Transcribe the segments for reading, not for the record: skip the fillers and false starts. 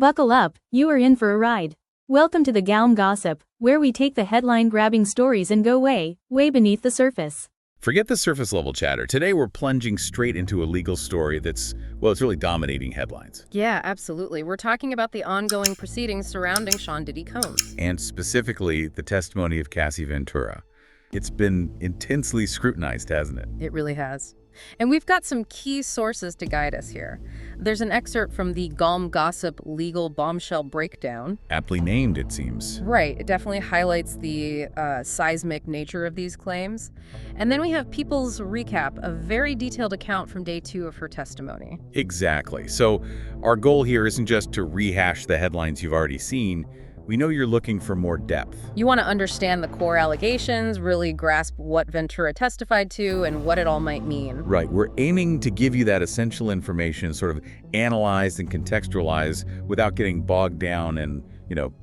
Buckle up, you are in for a ride. Welcome to the GalmGossip, where we take the headline-grabbing stories and go way, way beneath the surface. Forget the surface-level chatter. Today we're plunging straight into a legal story that's, well, it's really dominating headlines. Yeah, absolutely. We're talking about the ongoing proceedings surrounding Sean Diddy Combs. And specifically, the testimony of Cassie Ventura. It's been intensely scrutinized, hasn't it? It really has. And we've got some key sources to guide us here. There's an excerpt from the GalmGossip legal bombshell breakdown. Aptly named, it seems. Right. It definitely highlights the seismic nature of these claims. And then we have People's Recap, a very detailed account from day 2 of her testimony. Exactly. So our goal here isn't just to rehash the headlines you've already seen. We know you're looking for more depth. You want to understand the core allegations, really grasp what Ventura testified to and what it all might mean. Right. We're aiming to give you that essential information sort of analyzed and contextualized without getting bogged down in,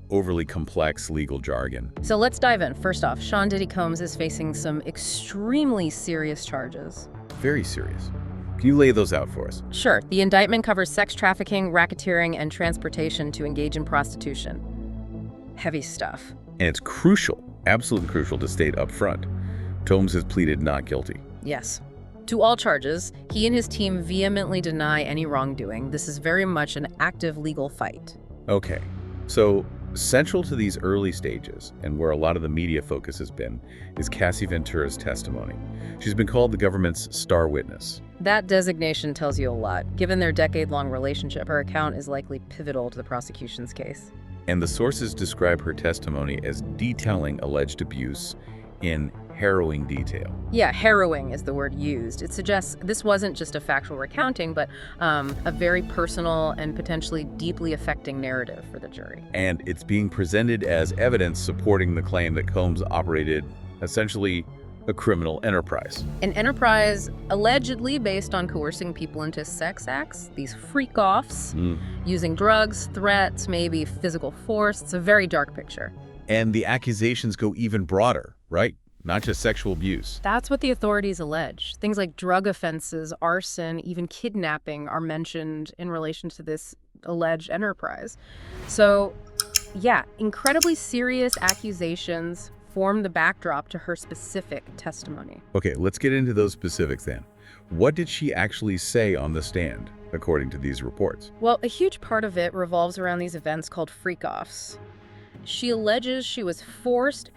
overly complex legal jargon. So let's dive in. First off, Sean Diddy Combs is facing some extremely serious charges. Very serious. Can you lay those out for us? Sure. The indictment covers sex trafficking, racketeering, and transportation to engage in prostitution. Heavy stuff. And it's crucial, absolutely crucial to state up front. Combs has pleaded not guilty. Yes. To all charges, he and his team vehemently deny any wrongdoing. This is very much an active legal fight. Okay, so central to these early stages, and where a lot of the media focus has been, is Cassie Ventura's testimony. She's been called the government's star witness. That designation tells you a lot. Given their decade-long relationship, her account is likely pivotal to the prosecution's case. And the sources describe her testimony as detailing alleged abuse in harrowing detail. Yeah, harrowing is the word used. It suggests this wasn't just a factual recounting, but a very personal and potentially deeply affecting narrative for the jury. And it's being presented as evidence supporting the claim that Combs operated essentially a criminal enterprise. An enterprise allegedly based on coercing people into sex acts, these freak-offs, using drugs, threats, maybe physical force. It's a very dark picture. And the accusations go even broader, right? Not just sexual abuse. That's what the authorities allege. Things like drug offenses, arson, even kidnapping are mentioned in relation to this alleged enterprise. So, yeah, incredibly serious accusations form the backdrop to her specific testimony. Okay, let's get into those specifics then. What did she actually say on the stand, according to these reports? Well, a huge part of it revolves around these events called freak-offs. She alleges she was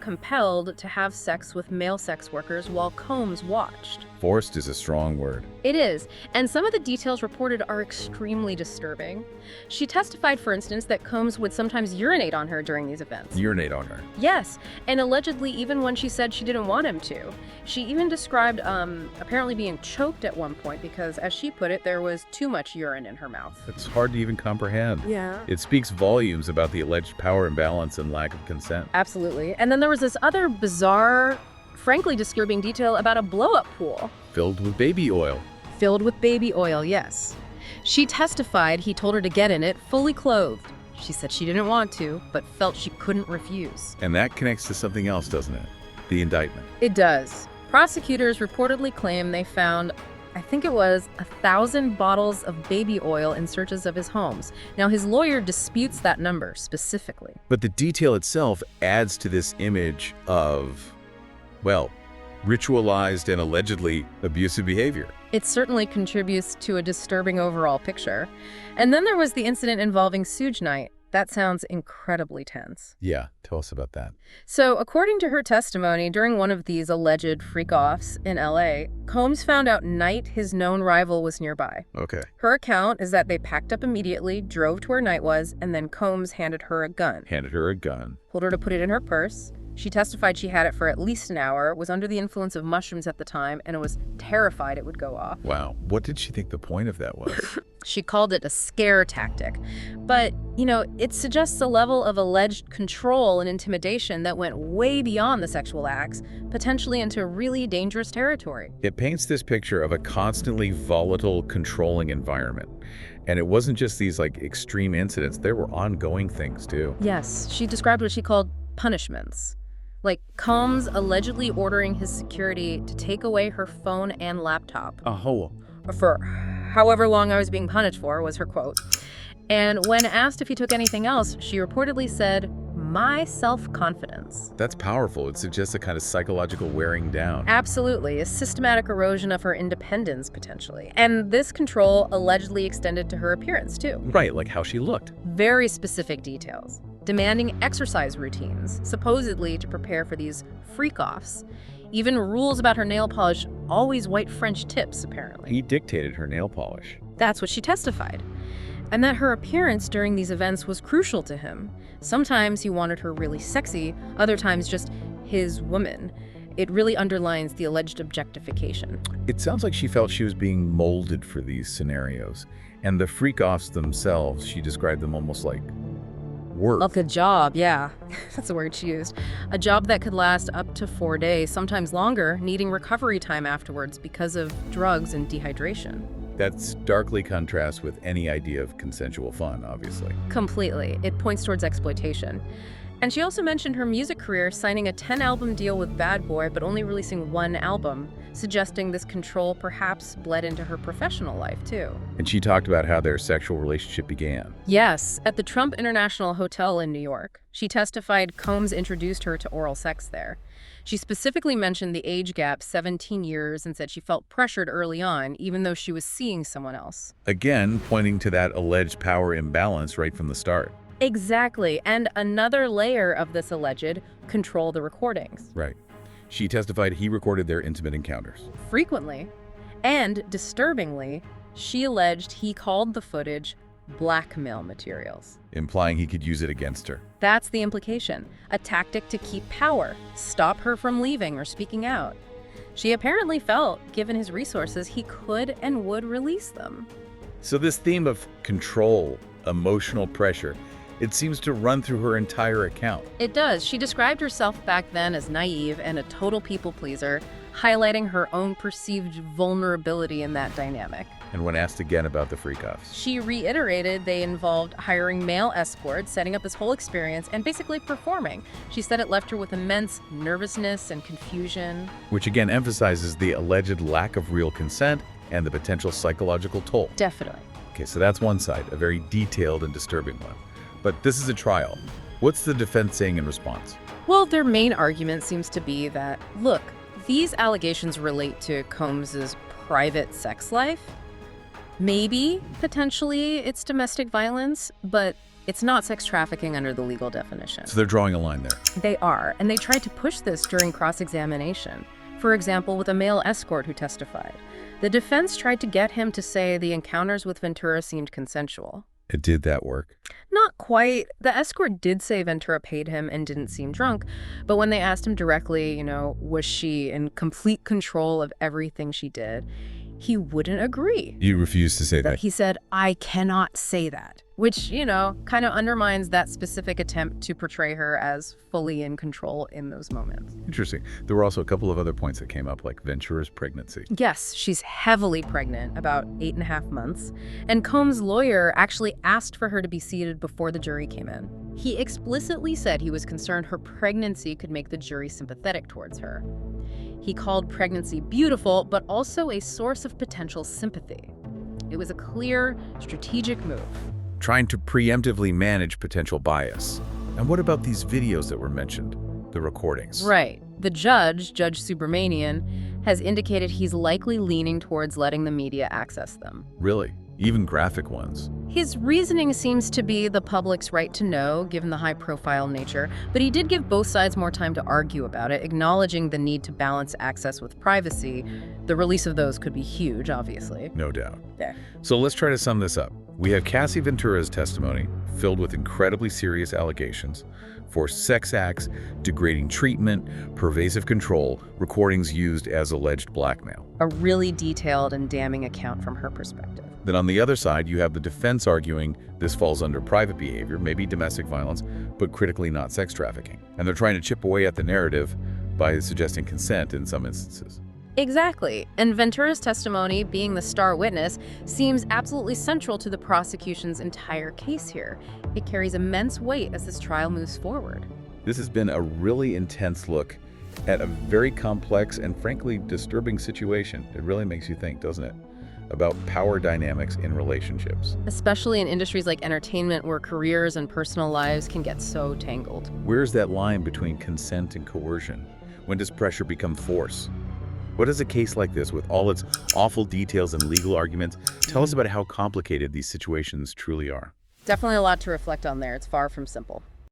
compelled to have sex with male sex workers while Combs watched. Forced is a strong word. It is, and some of the details reported are extremely disturbing. She testified, for instance, that Combs would sometimes urinate on her during these events. Urinate on her? Yes, and allegedly even when she said she didn't want him to. She even described apparently being choked at one point because, as she put it, there was too much urine in her mouth. It's hard to even comprehend. Yeah. It speaks volumes about the alleged power imbalance and lack of consent. Absolutely. And then there was this other bizarre, frankly disturbing detail about a blow-up pool. Filled with baby oil. Filled with baby oil, yes. She testified he told her to get in it fully clothed. She said she didn't want to, but felt she couldn't refuse. And that connects to something else, doesn't it? The indictment. It does. Prosecutors reportedly claim they found, I think it was 1,000 bottles of baby oil in searches of his homes. Now, his lawyer disputes that number specifically. But the detail itself adds to this image of, well, ritualized and allegedly abusive behavior. It certainly contributes to a disturbing overall picture. And then there was the incident involving Suge Knight. That sounds incredibly tense. Yeah, tell us about that. So, according to her testimony, during one of these alleged freak-offs in LA, Combs found out Knight, his known rival, was nearby. Okay. Her account is that they packed up immediately, drove to where Knight was, and then Combs handed her a gun. Handed her a gun. Told her to put it in her purse. She testified she had it for at least an hour, was under the influence of mushrooms at the time, and was terrified it would go off. Wow. What did she think the point of that was? She called it a scare tactic. But, it suggests a level of alleged control and intimidation that went way beyond the sexual acts, potentially into really dangerous territory. It paints this picture of a constantly volatile, controlling environment. And it wasn't just these extreme incidents, there were ongoing things too. Yes, she described what she called punishments. Like Combs allegedly ordering his security to take away her phone and laptop. Oh. For however long I was being punished for, was her quote. And when asked if he took anything else, she reportedly said, "My self-confidence." That's powerful. It suggests a kind of psychological wearing down. Absolutely, a systematic erosion of her independence, potentially. And this control allegedly extended to her appearance, too. Right, like how she looked. Very specific details, demanding exercise routines, supposedly to prepare for these freak-offs. Even rules about her nail polish, always white French tips, apparently. He dictated her nail polish. That's what she testified. And that her appearance during these events was crucial to him. Sometimes he wanted her really sexy, other times just his woman. It really underlines the alleged objectification. It sounds like she felt she was being molded for these scenarios. And the freak-offs themselves, she described them almost like work. Like a job, yeah. That's the word she used. A job that could last up to 4 days, sometimes longer, needing recovery time afterwards because of drugs and dehydration. That starkly contrasts with any idea of consensual fun, obviously. Completely. It points towards exploitation. And she also mentioned her music career, signing a 10-album deal with Bad Boy, but only releasing 1 album, suggesting this control perhaps bled into her professional life, too. And she talked about how their sexual relationship began. Yes, at the Trump International Hotel in New York. She testified Combs introduced her to oral sex there. She specifically mentioned the age gap, 17 years, and said she felt pressured early on, even though she was seeing someone else. Again, pointing to that alleged power imbalance right from the start. Exactly, and another layer of this alleged control the recordings. Right. She testified he recorded their intimate encounters. Frequently. And, disturbingly, she alleged he called the footage blackmail materials. Implying he could use it against her. That's the implication. A tactic to keep power, stop her from leaving or speaking out. She apparently felt, given his resources, he could and would release them. So this theme of control, emotional pressure, it seems to run through her entire account. It does. She described herself back then as naive and a total people pleaser, highlighting her own perceived vulnerability in that dynamic. And when asked again about the freak-offs, She reiterated they involved hiring male escorts, setting up this whole experience, and basically performing. She said it left her with immense nervousness and confusion. which again emphasizes the alleged lack of real consent and the potential psychological toll. Definitely. Okay, so that's one side, a very detailed and disturbing one. But this is a trial. What's the defense saying in response? Well, their main argument seems to be that, look, these allegations relate to Combs's private sex life. Maybe, potentially, it's domestic violence, but it's not sex trafficking under the legal definition. So they're drawing a line there. They are, and they tried to push this during cross-examination. For example, with a male escort who testified. The defense tried to get him to say the encounters with Ventura seemed consensual. Did that work? Not quite. The escort did say Ventura paid him and didn't seem drunk, but when they asked him directly, was she in complete control of everything she did, he wouldn't agree. You refused to say that. He said, "I cannot say that," which, kind of undermines that specific attempt to portray her as fully in control in those moments. Interesting. There were also a couple of other points that came up, like Ventura's pregnancy. Yes, she's heavily pregnant, about 8.5 months, and Combs' lawyer actually asked for her to be seated before the jury came in. He explicitly said he was concerned her pregnancy could make the jury sympathetic towards her. He called pregnancy beautiful, but also a source of potential sympathy. It was a clear, strategic move. Trying to preemptively manage potential bias. And what about these videos that were mentioned? The recordings. Right. The judge, Judge Subramanian, has indicated he's likely leaning towards letting the media access them. Really? Even graphic ones? His reasoning seems to be the public's right to know, given the high-profile nature, but he did give both sides more time to argue about it, acknowledging the need to balance access with privacy. The release of those could be huge, obviously. No doubt. There. So let's try to sum this up. We have Cassie Ventura's testimony, filled with incredibly serious allegations, for sex acts, degrading treatment, pervasive control, recordings used as alleged blackmail. A really detailed and damning account from her perspective. Then on the other side, you have the defense arguing this falls under private behavior, maybe domestic violence, but critically not sex trafficking. And they're trying to chip away at the narrative by suggesting consent in some instances. Exactly. And Ventura's testimony, being the star witness, seems absolutely central to the prosecution's entire case here. It carries immense weight as this trial moves forward. This has been a really intense look at a very complex and frankly disturbing situation. It really makes you think, doesn't it? about power dynamics in relationships. Especially in industries like entertainment where careers and personal lives can get so tangled. Where's that line between consent and coercion? When does pressure become force? What does a case like this, with all its awful details and legal arguments, tell us about how complicated these situations truly are? Definitely a lot to reflect on there. It's far from simple.